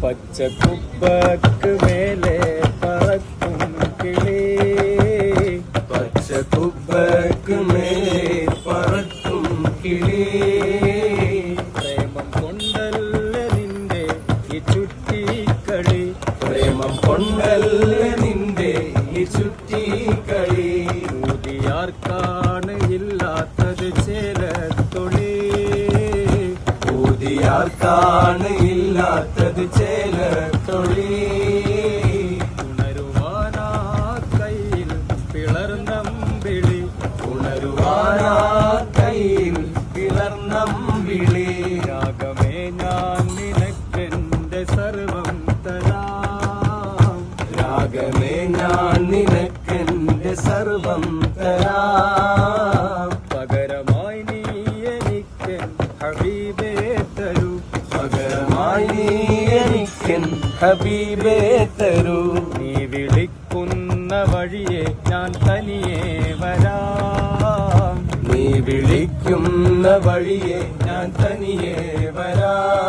പച്ചക്കുപ്പക്ക് മേലെ പറക്കും കിളി, പച്ചക്കുപ്പക്ക് മേലെ പറക്കും കിളി. പ്രേമം കൊണ്ടല്ല നിന്റെ ഈ ചുറ്റിക്കളി, പ്രേമം കൊണ്ടല്ല നിന്റെ ഈ ചുറ്റിക്കളി. ഊതിയാർക്കാണ് ഇല്ലാത്തത് ചേലത്തൊളി, ഊതിയാർക്കാണ് ഇല്ലാത്തത് ചേലത്തൊളി. ഉണരുവാനാ കയ്യിൽ പിളർന്നമ്പിളി, ഉണരുവാനാ കയ്യിൽ പിളർന്നമ്പിളി. രാഗമേ ഞാൻ നിനക്കെന്റെ സർവം തരാം, രാഗമേ ഞാൻ നിനക്കെന്റെ സർവം തരാം. പകരമായി നീ എനിക്കൻ ഹബീബേ തരൂ, പകരമായി നീ എനിക്കൻ ഹബീബേ തരൂ. നീ വിളിക്കുന്ന വഴിയെ ഞാൻ തനിയെ വരാം, നീ വിളിക്കുന്ന വഴിയെ ഞാൻ തനിയെ വരാം.